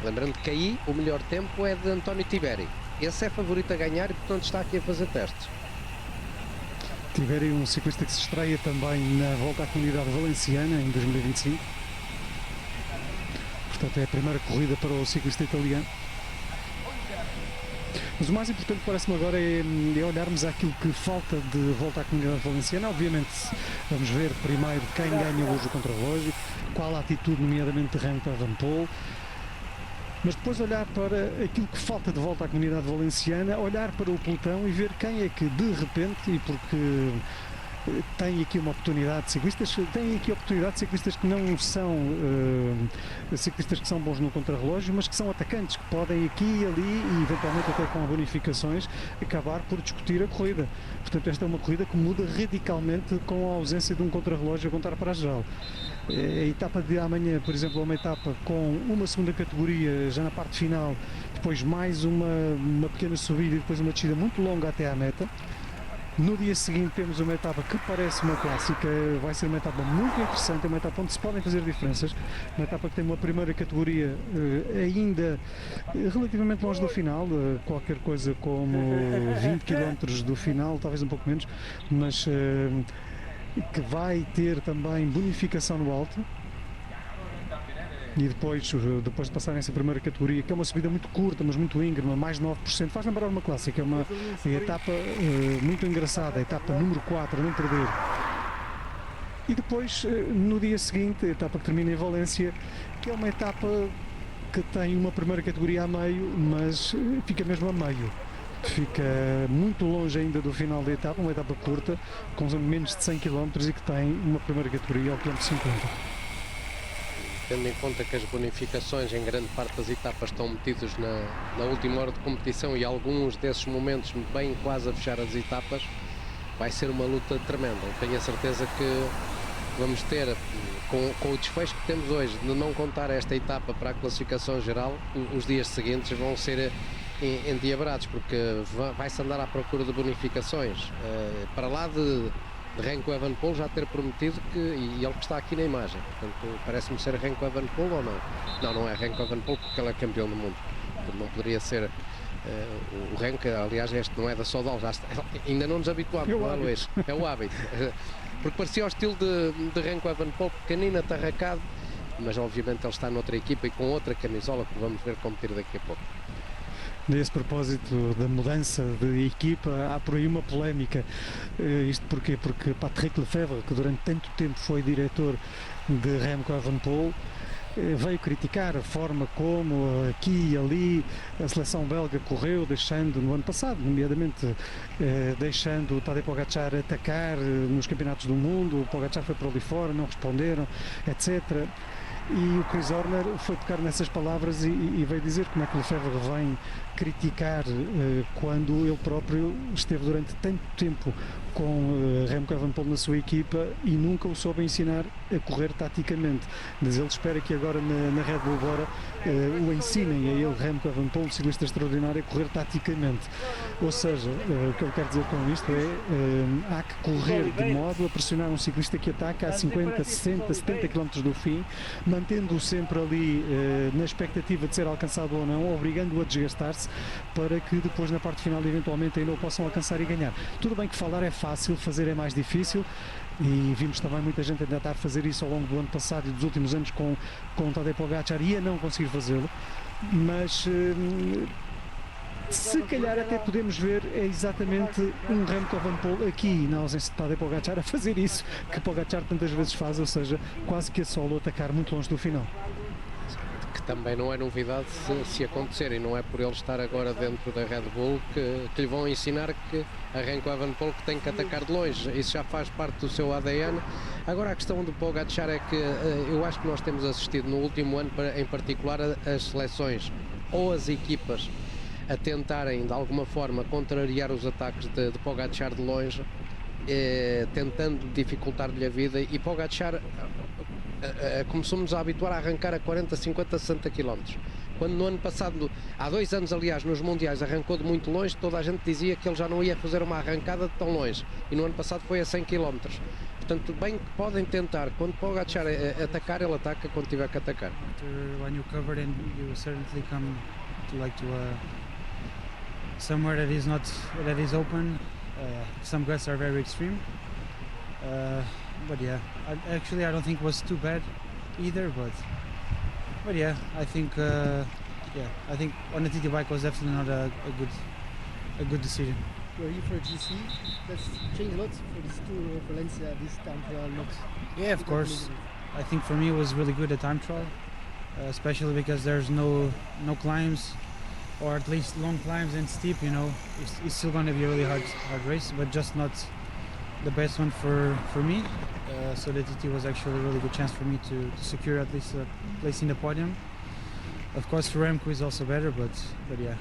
Lembrando que aí o melhor tempo é de António Tiberi. Esse é favorito a ganhar e, portanto, está aqui a fazer testes. Tiberi, um ciclista que se estreia também na Volta à Comunidade Valenciana em 2025. Portanto, é a primeira corrida para o ciclista italiano. Mas o mais importante parece-me agora é olharmos àquilo que falta de Volta à Comunidade Valenciana. Obviamente vamos ver primeiro quem ganha hoje o contrarrelógio, qual a atitude nomeadamente de Remco Evenepoel, mas depois olhar para aquilo que falta de Volta à Comunidade Valenciana, olhar para o pelotão e ver quem é que de repente, e porque tem aqui uma oportunidade de ciclistas, que não são ciclistas que são bons no contrarrelógio, mas que são atacantes, que podem aqui e ali, e eventualmente até com bonificações, acabar por discutir a corrida. Portanto, esta é uma corrida que muda radicalmente com a ausência de um contrarrelógio a contar para a geral. A etapa de amanhã, por exemplo, é uma etapa com uma segunda categoria já na parte final, depois mais uma pequena subida e depois uma descida muito longa até à meta. No dia seguinte temos uma etapa que parece uma clássica, vai ser uma etapa muito interessante, uma etapa onde se podem fazer diferenças, uma etapa que tem uma primeira categoria ainda relativamente longe do final, qualquer coisa como 20 km do final, talvez um pouco menos, mas que vai ter também bonificação no alto. E depois de passar nessa primeira categoria, que é uma subida muito curta, mas muito íngreme, mais 9%, faz lembrar uma clássica, é uma etapa muito engraçada, a etapa número 4, a não perder. E depois, no dia seguinte, a etapa que termina em Valência, que é uma etapa que tem uma primeira categoria a meio, mas fica mesmo a meio. Fica muito longe ainda do final da etapa, uma etapa curta, com menos de 100 km e que tem uma primeira categoria ao quilómetro 50. Tendo em conta que as bonificações em grande parte das etapas estão metidos na última hora de competição e alguns desses momentos bem quase a fechar as etapas, vai ser uma luta tremenda. Eu tenho a certeza que vamos ter, com o desfecho que temos hoje, de não contar esta etapa para a classificação geral, os dias seguintes vão ser endiabrados, porque vai-se andar à procura de bonificações. Para lá de Remco Evenepoel já ter prometido e ele que está aqui na imagem, portanto parece-me ser Remco Evenepoel ou não? Não é Remco Evenepoel porque ele é campeão do mundo, portanto não poderia ser o Remco. Aliás, este não é da Sodal, ainda não nos habituámos, não é, Luís? É o hábito, porque parecia o estilo de Remco Evenepoel, pequenino, atarracado, mas obviamente ele está noutra equipa e com outra camisola que vamos ver competir daqui a pouco. Nesse propósito da mudança de equipa, há por aí uma polémica. Isto porquê? Porque Patrick Lefevre, que durante tanto tempo foi diretor de Remco Evenepoel, veio criticar a forma como aqui e ali a seleção belga correu, deixando no ano passado, nomeadamente deixando o Tadej Pogačar atacar nos campeonatos do mundo. O Pogačar foi para ali fora, não responderam, etc. E o Chris Horner foi tocar nessas palavras e veio dizer como é que Lefevre vem criticar quando ele próprio esteve durante tanto tempo com Remco Evenepoel na sua equipa e nunca o soube ensinar a correr taticamente. Mas ele espera que agora na Red Bull Bora o ensinem a ele, Remco Evenepoel, um ciclista extraordinário, a correr taticamente. Ou seja, o que ele quer dizer com isto é há que correr de modo a pressionar um ciclista que ataca a 50, 60, 70 km do fim, mantendo-o sempre ali na expectativa de ser alcançado ou não, obrigando-o a desgastar-se para que depois na parte final eventualmente ainda o possam alcançar e ganhar. Tudo bem que falar é fácil, fazer é mais difícil, e vimos também muita gente a tentar fazer isso ao longo do ano passado e dos últimos anos com o Tadej Pogačar e a não conseguir fazê-lo, mas se calhar até podemos ver exatamente um Remco Evenepoel aqui na ausência de Tadej Pogačar a fazer isso que Pogačar tantas vezes faz, ou seja, quase que a solo atacar muito longe do final. Que também não é novidade se acontecer, e não é por ele estar agora dentro da Red Bull que lhe vão ensinar que a Remco Evenepoel que tem que atacar de longe. Isso já faz parte do seu ADN. Agora a questão do Pogačar é que eu acho que nós temos assistido no último ano em particular as seleções ou as equipas a tentarem de alguma forma contrariar os ataques de Pogačar de longe, tentando dificultar-lhe a vida, e Pogačar começou-nos a habituar a arrancar a 40, 50, 60 km. Quando no ano passado, há 2 anos aliás, nos mundiais arrancou de muito longe, toda a gente dizia que ele já não ia fazer uma arrancada de tão longe, e no ano passado foi a 100 km. portanto, bem que podem tentar, quando Pogacar atacar, ele ataca quando tiver que atacar. After when you cover, then you certainly come to somewhere that is open. Some guts are very extreme, but yeah, I don't think it was too bad either. But yeah, I think on the TT bike was definitely not a good decision. Were you for GC? That's changed a lot for this Tour of Valencia, this time trial, not. Yeah, of course. I think for me it was really good at time trial, especially because there's no climbs, or at least long climbs and steep. You know, it's still going to be a really hard race, but just not the best one for me. So the TT was actually a really good chance for me to secure at least a place in the podium. Of course, for Remco is also better, but yeah.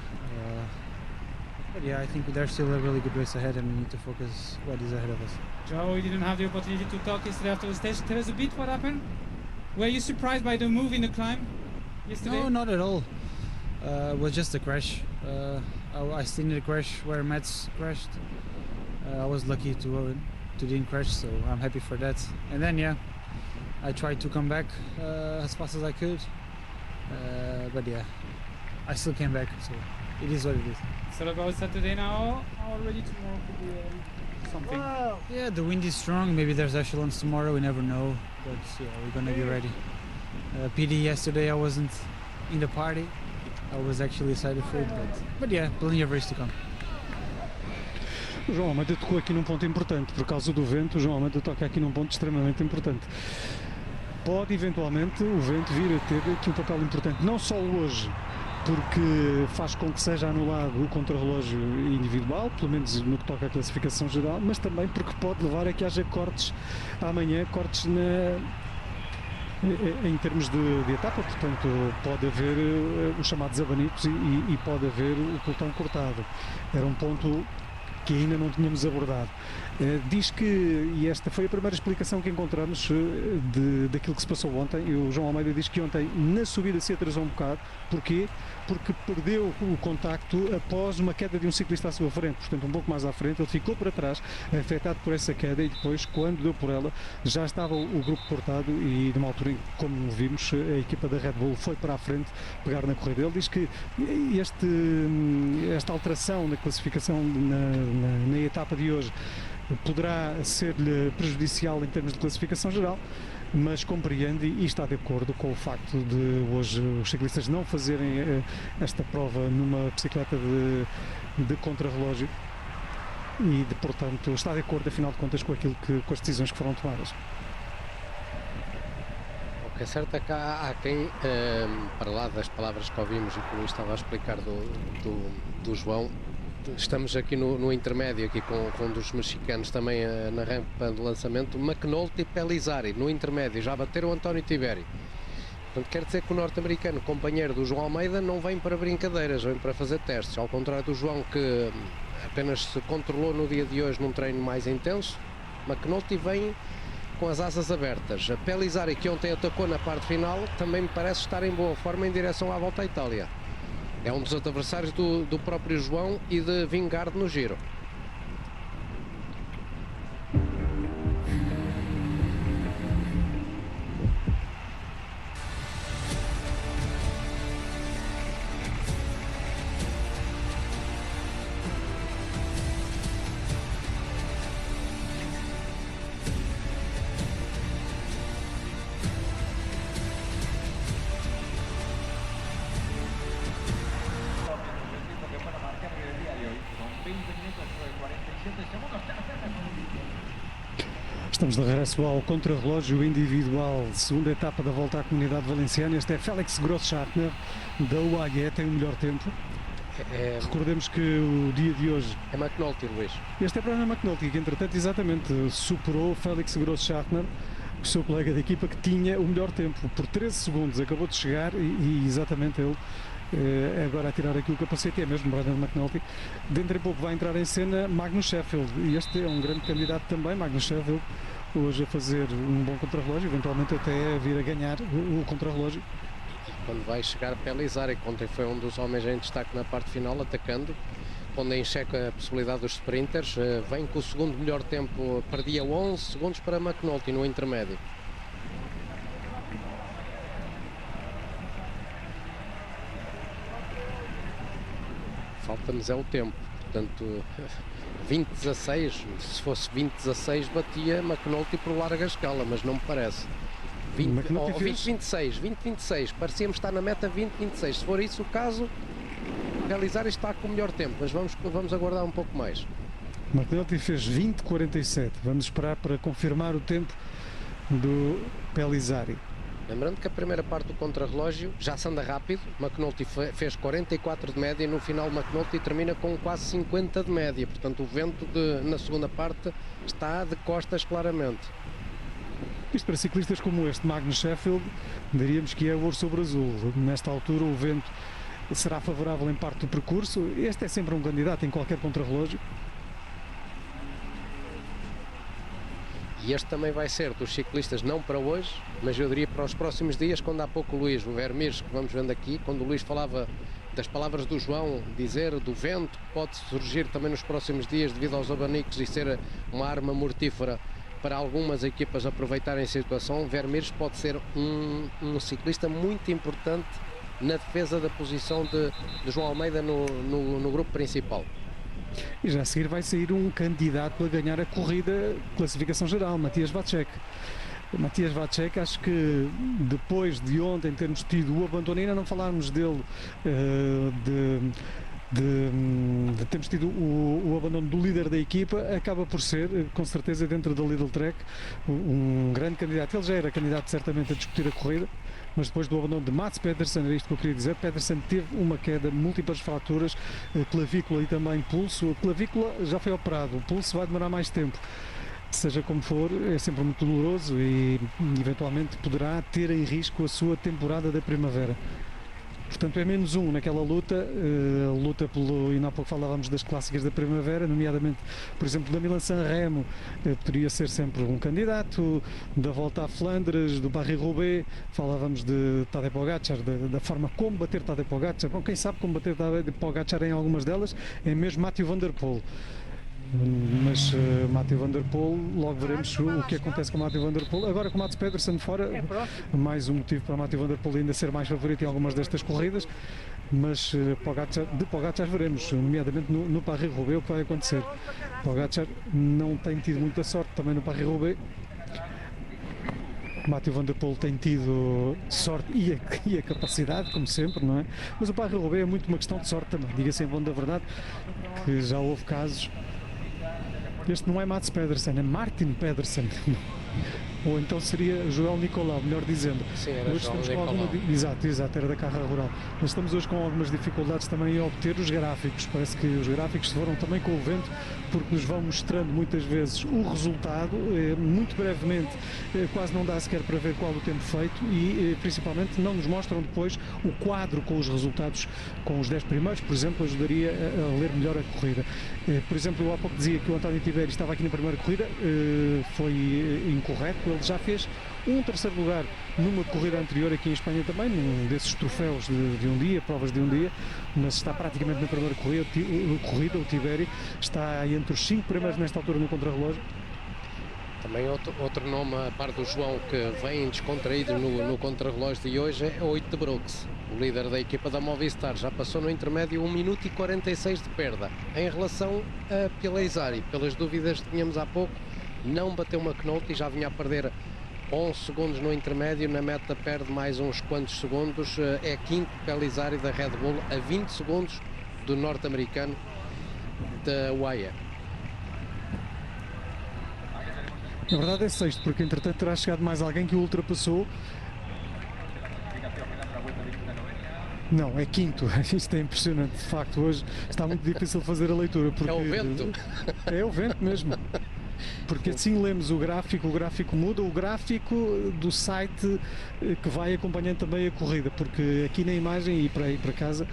But yeah, I think there's still a really good race ahead, and we need to focus what is ahead of us. Joe, you didn't have the opportunity to talk yesterday after the stage. Tell us a bit what happened. Were you surprised by the move in the climb yesterday? No, not at all. It was just a crash. I seen the crash where Mats crashed. I was lucky to didn't crash, so I'm happy for that. And then yeah, I tried to come back as fast as I could, but yeah, I still came back. So it is what it is. So about Saturday now, already tomorrow could be something. Wow. Yeah, the wind is strong. Maybe there's echelons tomorrow. We never know. But yeah, we're gonna be ready. PD yesterday, I wasn't in the party. I was actually excited for it, but yeah, plenty of race to come. O João Almeida tocou aqui num ponto importante. Por causa do vento, o João Almeida toca aqui num ponto extremamente importante. Pode eventualmente o vento vir a ter aqui um papel importante, não só hoje, porque faz com que seja anulado o contrarrelógio individual, pelo menos no que toca à classificação geral, mas também porque pode levar a que haja cortes amanhã, cortes em termos de etapa, portanto pode haver os chamados abanicos e pode haver o pelotão cortado. Era um ponto que ainda não tínhamos abordado. Diz que, e esta foi a primeira explicação que encontramos daquilo que se passou ontem, e o João Almeida diz que ontem na subida se atrasou um bocado. Porquê? Porque perdeu o contacto após uma queda de um ciclista à sua frente, portanto um pouco mais à frente, ele ficou para trás, afetado por essa queda, e depois, quando deu por ela, já estava o grupo cortado, e numa altura, como vimos, a equipa da Red Bull foi para a frente pegar na corrida. Ele diz que esta alteração na classificação na etapa de hoje poderá ser-lhe prejudicial em termos de classificação geral, mas compreende e está de acordo com o facto de hoje os ciclistas não fazerem esta prova numa bicicleta de contrarrelógio e, portanto, está de acordo, afinal de contas, com as decisões que foram tomadas. O que é certo é que há quem, para lá das palavras que ouvimos e que o Luís estava a explicar do João, estamos aqui no intermédio, aqui com um dos mexicanos também na rampa de lançamento, McNulty e Pelizari no intermédio, já bateram o António Tiberi. Portanto, quer dizer que o norte-americano, companheiro do João Almeida, não vem para brincadeiras, vem para fazer testes, ao contrário do João, que apenas se controlou no dia de hoje num treino mais intenso. McNulty vem com as asas abertas. A Pelizari, que ontem atacou na parte final, também me parece estar em boa forma em direção à volta à Itália. É um dos adversários do próprio João e de Vingegaard no Giro. Estamos de regresso ao contrarrelógio individual, segunda etapa da Volta à Comunidade Valenciana. Este é Félix Grossschartner, da UAE, tem o melhor tempo. Recordemos que o dia de hoje é McNulty, Luís. Este é para Ana McNulty, que entretanto exatamente superou Félix Grossschartner, o seu colega de equipa, que tinha o melhor tempo por 13 segundos, acabou de chegar e exatamente ele agora a tirar aqui o capacete, é mesmo Brandon McNulty. Dentro de pouco vai entrar em cena Magnus Sheffield, e este é um grande candidato também, Magnus Sheffield, hoje a fazer um bom contrarrelógio, eventualmente até a vir a ganhar o contrarrelógio. Quando vai chegar Pelizari, que ontem foi um dos homens em destaque na parte final, atacando, pondo em xeque a possibilidade dos sprinters. Vem com o segundo melhor tempo, perdia 11 segundos para McNulty no intermédio. Falta-nos é o tempo, portanto 20-16, se fosse 20-16 batia McNulty por larga escala, mas não me parece. 20-26, parecíamos estar na meta 20-26, se for isso o caso, Pellizzari está com o melhor tempo, mas vamos aguardar um pouco mais. McNulty fez 20:47, vamos esperar para confirmar o tempo do Pellizzari. Lembrando que a primeira parte do contrarrelógio já se anda rápido, McNulty fez 44 de média e no final McNulty termina com quase 50 de média, portanto o vento na segunda parte está de costas claramente. Isto para ciclistas como este Magnus Sheffield, diríamos que é ouro sobre azul. Nesta altura o vento será favorável em parte do percurso. Este é sempre um candidato em qualquer contrarrelógio. E este também vai ser dos ciclistas, não para hoje, mas eu diria para os próximos dias, quando há pouco o Luís, o Vermeers, que vamos vendo aqui, quando o Luís falava das palavras do João, dizer do vento que pode surgir também nos próximos dias devido aos abanicos e ser uma arma mortífera para algumas equipas aproveitarem a situação, Vermeers pode ser um ciclista muito importante na defesa da posição de João Almeida no grupo principal. E já a seguir vai sair um candidato a ganhar a corrida classificação geral, Matías Vacek. Matías Vacek, acho que depois de ontem termos tido o abandono, ainda não falarmos dele, de termos tido o abandono do líder da equipa, acaba por ser, com certeza, dentro da Lidl Trek, um grande candidato. Ele já era candidato certamente a discutir a corrida, mas depois do abandono de Mats Pedersen, era isto que eu queria dizer, Pedersen teve uma queda, múltiplas fraturas, clavícula e também pulso. A clavícula já foi operado, o pulso vai demorar mais tempo. Seja como for, é sempre muito doloroso e eventualmente poderá ter em risco a sua temporada da primavera. Portanto, é menos um naquela luta, luta pelo, e há pouco falávamos das clássicas da primavera, nomeadamente, por exemplo, da Milan-San Remo, poderia ser sempre um candidato, da Volta à Flandres, do Paris-Roubaix, falávamos de Tadej Pogačar, da forma como bater Tadej Pogačar. Bom, quem sabe como bater Tadej Pogačar em algumas delas é mesmo Mathieu van der Poel. Mas Mathieu van der Poel, logo veremos o que acontece com Mathieu van der Poel. Agora com Mats Pedersen fora, mais um motivo para Mathieu van der Poel ainda ser mais favorito em algumas destas corridas, mas de Pogačar veremos, nomeadamente no Paris-Roubaix, o que vai acontecer. Pogačar não tem tido muita sorte também no Paris-Roubaix. Mathieu van der Poel tem tido sorte e a capacidade, como sempre, não é? Mas o Paris-Roubaix é muito uma questão de sorte também, diga-se em bom da verdade, que já houve casos. Este não é Mats Pedersen, é Martin Pedersen. Ou então seria Joel Nicolau, melhor dizendo. Sim, era hoje Joel estamos com Nicolau. Exato, era da Carra Rural. Mas estamos hoje com algumas dificuldades também em obter os gráficos. Parece que os gráficos foram também com o vento, porque nos vão mostrando muitas vezes o resultado, muito brevemente, quase não dá sequer para ver qual o tempo feito e principalmente não nos mostram depois o quadro com os resultados, com os 10 primeiros, por exemplo, ajudaria a ler melhor a corrida. Por exemplo, eu há pouco dizia que o António Tiberi estava aqui na primeira corrida, foi incorreto. Ele já fez um terceiro lugar numa corrida anterior aqui em Espanha também, num desses troféus de um dia, provas de um dia, mas está praticamente na primeira corrida. O Tiberi está entre os 5 primeiros nesta altura no contrarrelógio. Também outro nome, a par do João, que vem descontraído no contrarrelógio de hoje, é 8 de Brooks, o líder da equipa da Movistar. Já passou no intermédio 1 minuto e 46 de perda. Em relação a Pellizzari, pelas dúvidas que tínhamos há pouco, não bateu McNulty, já vinha a perder 11 segundos no intermédio, na meta perde mais uns quantos segundos, é quinto Pellizzari da Red Bull, a 20 segundos do norte-americano da UAE. Na verdade é sexto, porque entretanto terá chegado mais alguém que o ultrapassou. Não, é quinto. Isto é impressionante, de facto, hoje está muito difícil fazer a leitura. Porque É o vento. É o vento mesmo. Porque assim lemos o gráfico muda, o gráfico do site que vai acompanhando também a corrida, porque aqui na imagem e para ir para casa,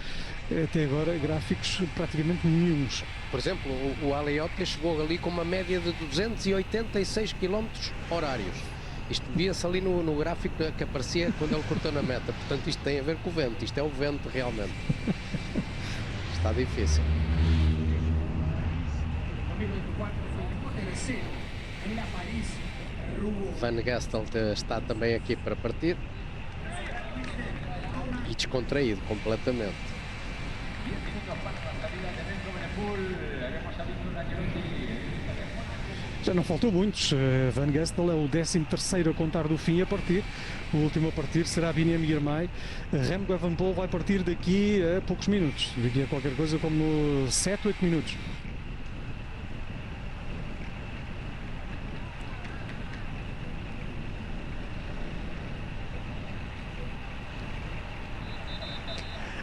até agora, gráficos praticamente nenhuns. Por exemplo, o Aliotti chegou ali com uma média de 286 km horários. Isto via-se ali no gráfico que aparecia quando ele cortou na meta. Portanto, isto tem a ver com o vento. Isto é o vento realmente. Está difícil. Van Gestel está também aqui para partir e descontraído completamente. Já não faltou muitos. Van Gestel é o 13º a contar do fim a partir. O último a partir será Biniam Girmay. Remco Evenepoel vai partir daqui a poucos minutos. Daqui a qualquer coisa como 7, 8 minutos.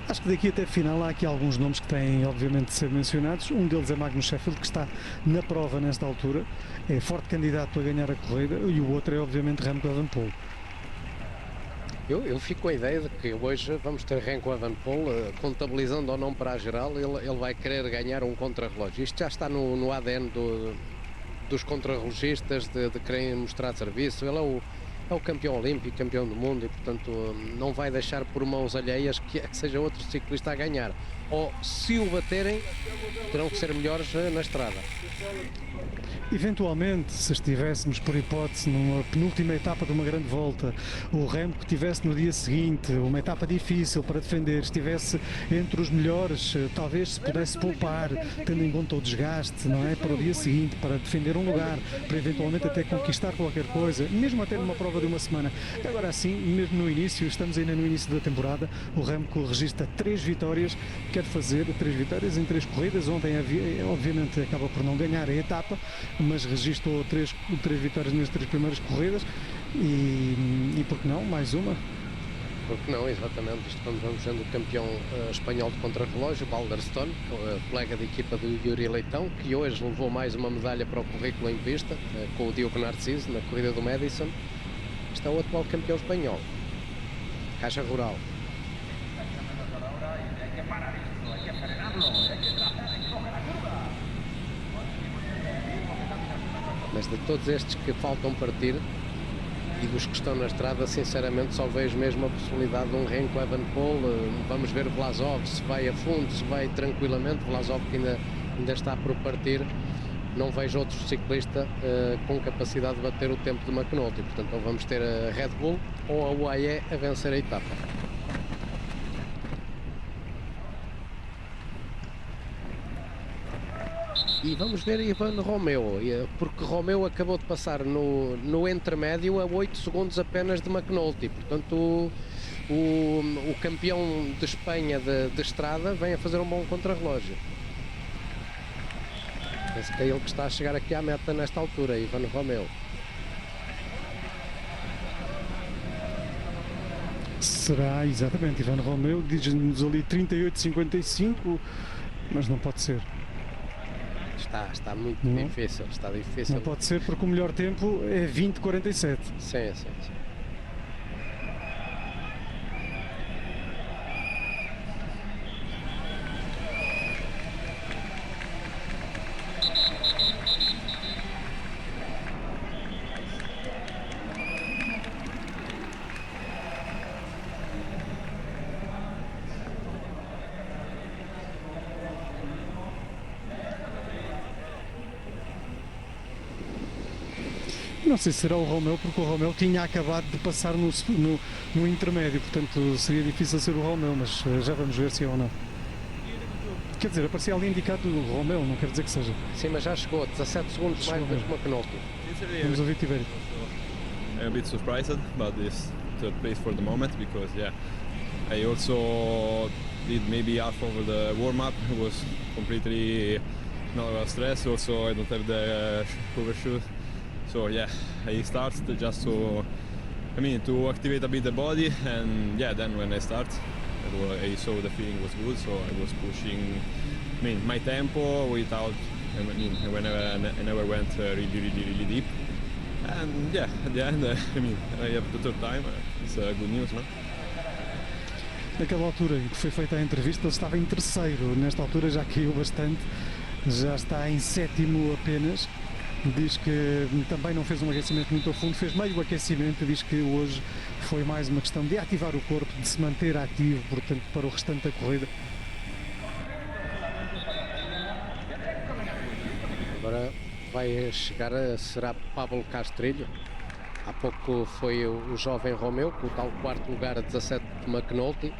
Acho que daqui até a final há aqui alguns nomes que têm obviamente de ser mencionados. Um deles é Magnus Sheffield, que está na prova nesta altura, é forte candidato a ganhar a corrida, e o outro é obviamente Remco Evenepoel. Eu fico com a ideia de que hoje vamos ter Remco Evenepoel, contabilizando ou não para a geral, ele vai querer ganhar um contrarrelógio. Isto já está no ADN dos contrarrelogistas, de querem mostrar serviço. Ele é o campeão olímpico, campeão do mundo, e portanto não vai deixar por mãos alheias que seja outro ciclista a ganhar. Ou se o baterem, terão que ser melhores na estrada. Eventualmente, se estivéssemos por hipótese numa penúltima etapa de uma grande volta, o Remco tivesse no dia seguinte uma etapa difícil para defender, estivesse entre os melhores, talvez se pudesse poupar, tendo em conta o desgaste, não é, para o dia seguinte, para defender um lugar, para eventualmente até conquistar qualquer coisa, mesmo até numa prova de uma semana. Agora sim, mesmo no início, estamos ainda no início da temporada, o Remco registra 3 vitórias, quer fazer 3 vitórias em 3 corridas. Ontem obviamente acaba por não ganhar a etapa, mas registrou 3 vitórias nas 3 primeiras corridas e por que não, mais uma? Porque não, exatamente. Isto vamos vendo o campeão espanhol de contrarrelógio, Balderstone, colega de equipa do Yuri Leitão, que hoje levou mais uma medalha para o currículo em pista, com o Diogo Narciso, na corrida do Madison. Este é o atual campeão espanhol. Caixa Rural. Mas de todos estes que faltam partir e dos que estão na estrada, sinceramente só vejo mesmo a possibilidade de um Remco Evenepoel. Vamos ver Vlasov se vai a fundo, se vai tranquilamente. Vlasov que ainda está por partir. Não vejo outro ciclista com capacidade de bater o tempo de McNulty. Portanto, ou vamos ter a Red Bull ou a UAE a vencer a etapa. E vamos ver Ivan Romeo, porque Romeo acabou de passar no intermédio a 8 segundos apenas de McNulty. Portanto, o campeão de Espanha de estrada vem a fazer um bom contrarrelógio. Penso que é ele que está a chegar aqui à meta nesta altura, Ivan Romeo. Será, exatamente, Ivan Romeo, diz-nos ali 38,55, mas não pode ser. Está muito difícil, está difícil. Não pode ser, porque o melhor tempo é 20,47. Sim. Não sei se será o Romeo, porque o Romeo tinha acabado de passar no intermédio, portanto seria difícil ser o Romeo, mas já vamos ver se é ou não. Quer dizer, aparecia ali indicado o Romeo, não quer dizer que seja. Sim, mas já chegou, 17 segundos mais do que o McNulty. Vamos ouvir Tibério. I'm a bit surprised about this third place for the moment, because I also did maybe half of the warm-up. It was completely not stressed. Also, I don't have the cover shoes. So I started just to activate a bit the body, and then when I start, I saw the feeling was good, so I was pushing my tempo without, I never went really deep. And at the end, I have the third time. It's good news, no? Naquela altura em que foi feita a entrevista, ele estava em terceiro. Nesta altura já caiu bastante, já está em sétimo apenas. Diz que também não fez um aquecimento muito a fundo, fez meio aquecimento. Diz que hoje foi mais uma questão de ativar o corpo, de se manter ativo, portanto, para o restante da corrida. Agora vai chegar será Pablo Castrilho. Há pouco foi o jovem Romeu, com o tal quarto lugar a 17 de McNulty.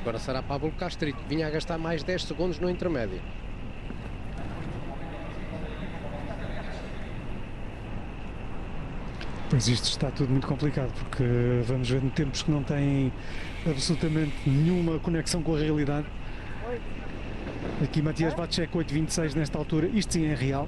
Agora será Pablo Castrilho, que vinha a gastar mais 10 segundos no intermédio. Pois isto está tudo muito complicado, porque vamos ver em tempos que não têm absolutamente nenhuma conexão com a realidade. Aqui Matias Vacek 8.26 nesta altura, isto sim é real.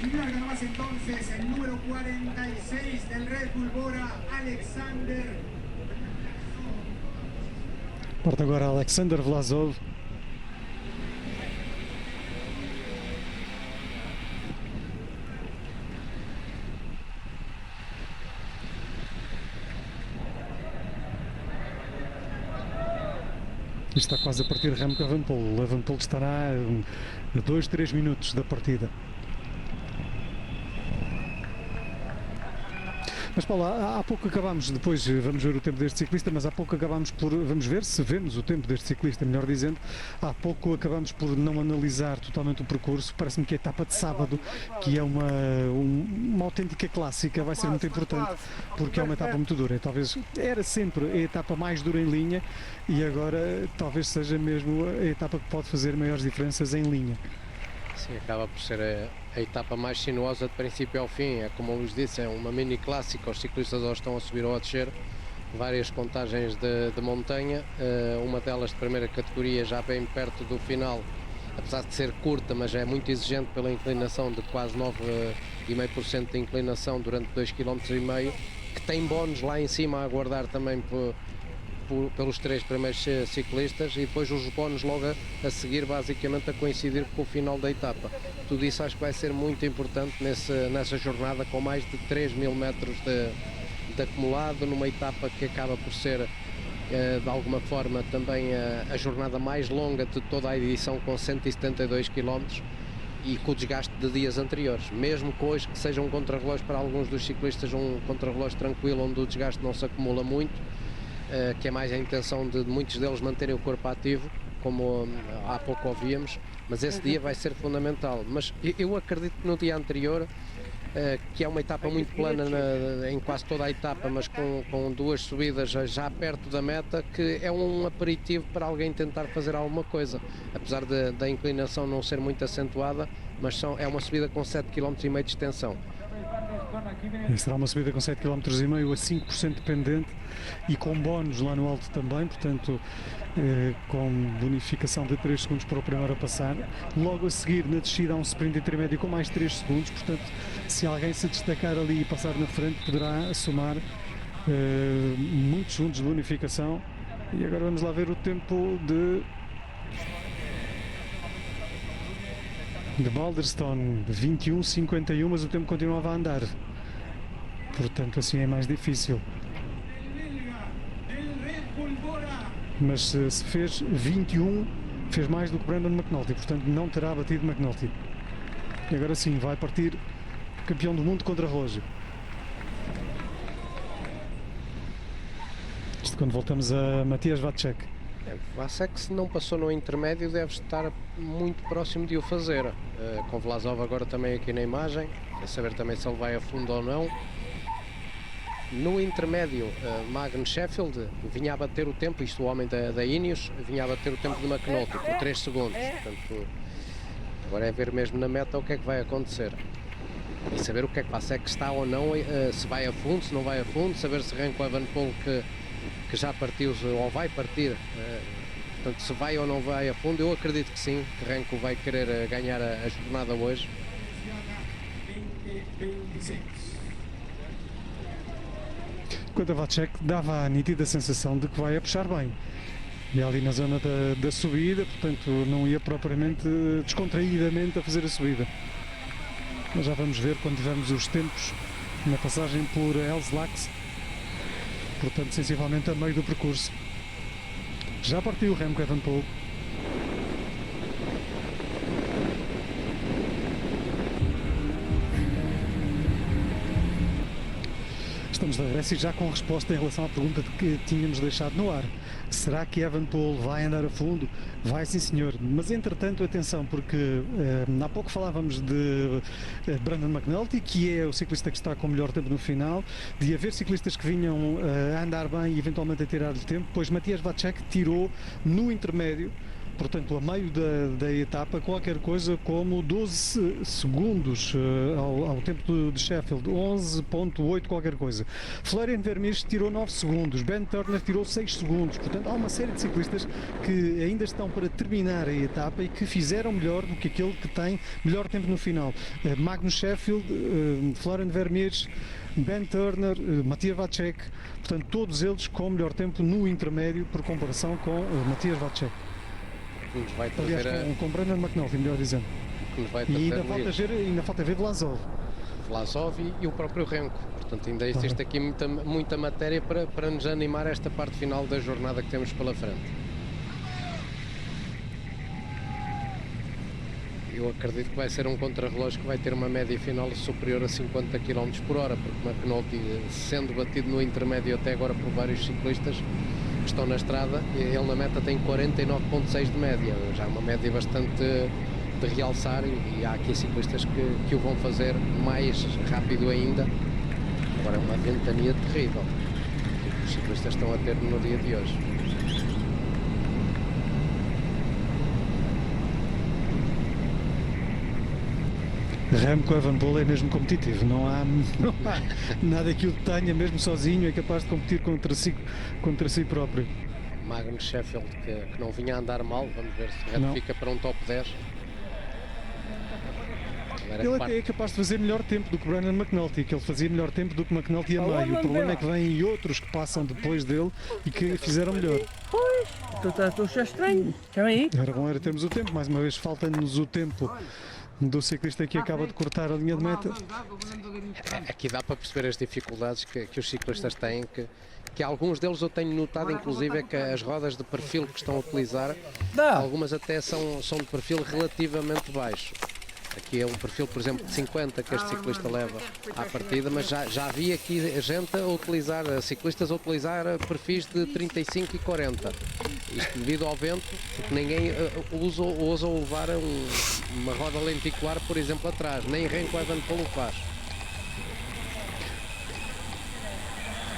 Y larga nomás entonces el número 46 del Red Bull Bora, Alexander. Parte agora Alexander Vlasov. Isto está quase a partir de Remco Evenepoel. O Evenepoel estará a 2-3 minutos da partida. Mas Paulo, há pouco acabámos, depois vamos ver o tempo deste ciclista, mas há pouco acabámos por, vamos ver se vemos o tempo deste ciclista, melhor dizendo, há pouco acabámos por não analisar totalmente o percurso. Parece-me que a etapa de sábado, que é uma autêntica clássica, vai ser muito importante, porque é uma etapa muito dura. Talvez era sempre a etapa mais dura em linha e agora talvez seja mesmo a etapa que pode fazer maiores diferenças em linha. Sim, acaba por ser a etapa mais sinuosa de princípio ao fim. É como eu vos disse, é uma mini clássica. Os ciclistas ou estão a subir ou a descer, várias contagens de montanha, uma delas de primeira categoria já bem perto do final, apesar de ser curta, mas é muito exigente pela inclinação de quase 9,5% de inclinação durante 2,5 km, que tem bónus lá em cima a aguardar também pelos 3 primeiros ciclistas, e depois os bónus logo a seguir, basicamente a coincidir com o final da etapa. Tudo isso acho que vai ser muito importante nessa jornada, com mais de 3.000 metros de acumulado, numa etapa que acaba por ser de alguma forma também a jornada mais longa de toda a edição, com 172 km e com o desgaste de dias anteriores. Mesmo que hoje que seja um contrarrelógio para alguns dos ciclistas, um contrarrelógio tranquilo, onde o desgaste não se acumula muito, que é mais a intenção de muitos deles manterem o corpo ativo, como há pouco ouvíamos, mas esse dia vai ser fundamental. Mas eu acredito que no dia anterior, que é uma etapa muito plana em quase toda a etapa, mas com 2 subidas já perto da meta, que é um aperitivo para alguém tentar fazer alguma coisa, apesar da inclinação não ser muito acentuada, mas é uma subida com 7,5 km de extensão. Será uma subida com 7,5 km a 5% dependente e com bónus lá no alto também, portanto com bonificação de 3 segundos para o primeiro a passar. Logo a seguir, na descida, há um sprint intermédio com mais 3 segundos, portanto se alguém se destacar ali e passar na frente, poderá somar muitos segundos de bonificação. E agora vamos lá ver o tempo de Balderstone, 21,51, mas o tempo continuava a andar, portanto assim é mais difícil. Mas se fez 21, fez mais do que Brandon McNulty, portanto não terá batido McNulty. E agora sim, vai partir campeão do mundo contra relógio. Isto quando voltamos a Matias Vacek. Vacek, se não passou no intermédio, deve estar muito próximo de o fazer. Com Vlasov agora também aqui na imagem, a saber também se ele vai a fundo ou não. No intermédio, Magnus Sheffield vinha a bater o tempo, isto o homem da Ineos, vinha a bater o tempo de McNulty por 3 segundos. Portanto, agora é ver mesmo na meta o que é que vai acontecer. E saber o que é que Vacek está ou não, se vai a fundo, se não vai a fundo, saber se Remco Evenepoel que já partiu ou vai partir, portanto se vai ou não vai a fundo. Eu acredito que sim, que Remco vai querer ganhar a jornada hoje. Quanto a Vacek, dava a nítida sensação de que vai a puxar bem. E ali na zona da subida, portanto não ia propriamente descontraídamente a fazer a subida. Mas já vamos ver quando tivermos os tempos na passagem por Elslax, portanto sensivelmente a meio do percurso. Já partiu o Remco Evenepoel. Estamos de regresso e já com resposta em relação à pergunta que tínhamos deixado no ar. Será que Evenepoel vai andar a fundo? Vai, sim senhor, mas entretanto atenção, porque há pouco falávamos de Brandon McNulty, que é o ciclista que está com o melhor tempo no final, de haver ciclistas que vinham a andar bem e eventualmente a tirar-lhe tempo, pois Matías Vacek tirou no intermédio, portanto a meio da etapa, qualquer coisa como 12 segundos ao tempo de Sheffield, 11.8 qualquer coisa. Florian Vermeersch tirou 9 segundos, Ben Turner tirou 6 segundos, portanto há uma série de ciclistas que ainda estão para terminar a etapa e que fizeram melhor do que aquele que tem melhor tempo no final. Magnus Sheffield, Florian Vermeersch, Ben Turner, Matías Vacek, portanto todos eles com melhor tempo no intermédio por comparação com Matías Vacek. Nos vai trazer aliás, com Brandon McNulty, melhor dizendo. Nos vai E trazer ainda falta ver Vlasov. Vlasov e o próprio Remco. Portanto, ainda existe aqui muita matéria para nos animar esta parte final da jornada que temos pela frente. Eu acredito que vai ser um contrarrelógio que vai ter uma média final superior a 50 km por hora, porque McNulty, sendo batido no intermédio até agora por vários ciclistas que estão na estrada, ele na meta tem 49.6 de média, já é uma média bastante de realçar, e há aqui ciclistas que o vão fazer mais rápido ainda. Agora é uma ventania terrível que os ciclistas estão a ter no dia de hoje. Remco Evenepoel é mesmo competitivo, não há nada que o tenha, mesmo sozinho, é capaz de competir contra si próprio. Magnus Sheffield, que não vinha a andar mal, vamos ver se retifica para um top 10. Ele é capaz de fazer melhor tempo do que Brandon McNulty, que ele fazia melhor tempo do que McNulty a meio. O problema é que vêm outros que passam depois dele e que fizeram melhor. Pois, estou a achar estranho. Já vem aí? Era bom era termos o tempo, mais uma vez falta-nos o tempo do ciclista que acaba de cortar a linha de meta. Aqui dá para perceber as dificuldades que os ciclistas têm, que alguns deles eu tenho notado, inclusive, é que as rodas de perfil que estão a utilizar, algumas até são de perfil relativamente baixo. Aqui é um perfil, por exemplo, de 50 que este ciclista leva à partida, mas já havia aqui gente a utilizar, ciclistas a utilizar perfis de 35 e 40. Isto devido ao vento, porque ninguém ousa levar uma roda lenticular, por exemplo, atrás. Nem Remco Evenepoel o faz.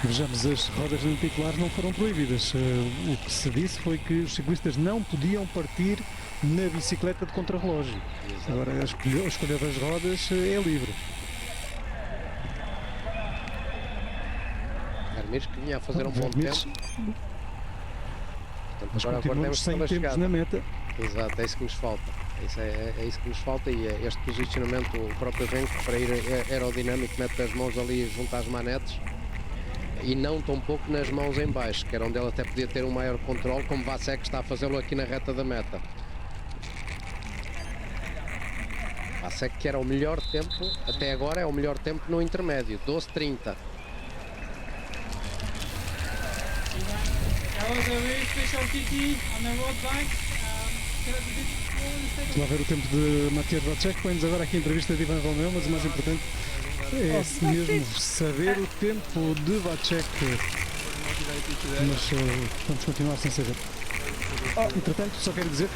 Vejamos, as rodas lenticulares não foram proibidas. O que se disse foi que os ciclistas não podiam partir na bicicleta de contrarrelógio. Agora a escolha das rodas é livre. Vermeersch que vinha a fazer um bom tempo. Portanto, mas agora continuamos sem tempos na meta. Exato, é isso que nos falta. É isso que nos falta, e este posicionamento, o próprio Remco, para ir aerodinâmico, mete as mãos ali junto às manetes e não tão pouco nas mãos em baixo, que era onde ele até podia ter um maior controle, como Vacek está a fazê-lo aqui na reta da meta. Vacek, que era o melhor tempo, até agora é o melhor tempo no intermédio, 12:30. That was a very special TT on the road bike. Vamos lá ver o tempo de Matías Vacek. Põe-nos agora aqui a entrevista de Ivan Romeo, mas o mais importante é mesmo saber o tempo de Vacek. Mas vamos continuar sem saber. Entretanto, só quero dizer,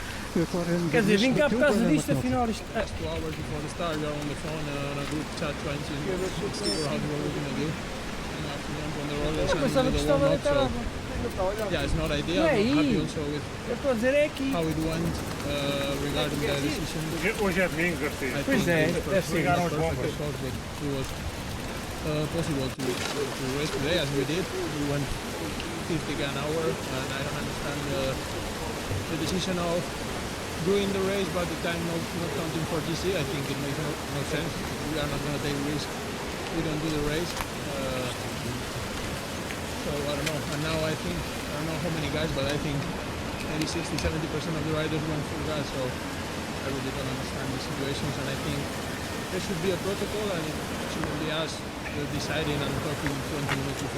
claro, quer dizer, vim cá por causa disto, afinal isto. 2 hours before the start, we are on the phone on a group chat trying to figure out what we're going to do. Eu pensava que estava detalhado. Yeah, it's not ideal. É I'm happy aí. also with Eu estou a dizer é aqui. how it went regarding the decision. Hoje é domingo, Garcia. Pois é, deve ser. Ligaram as bombas. It was possible to race today as we did. We went 50 an hour, and I don't understand the decision of doing the race, but the time not counting for GC. I think it makes no sense. We are not going to take risk. We don't do the race. So I don't know. And now I think, I don't know how many guys, but I think maybe 60-70% of the riders went full gas. So I really don't understand the situations, and I think there should be a protocol, and it shouldn't be us deciding and talking 20 minutes before.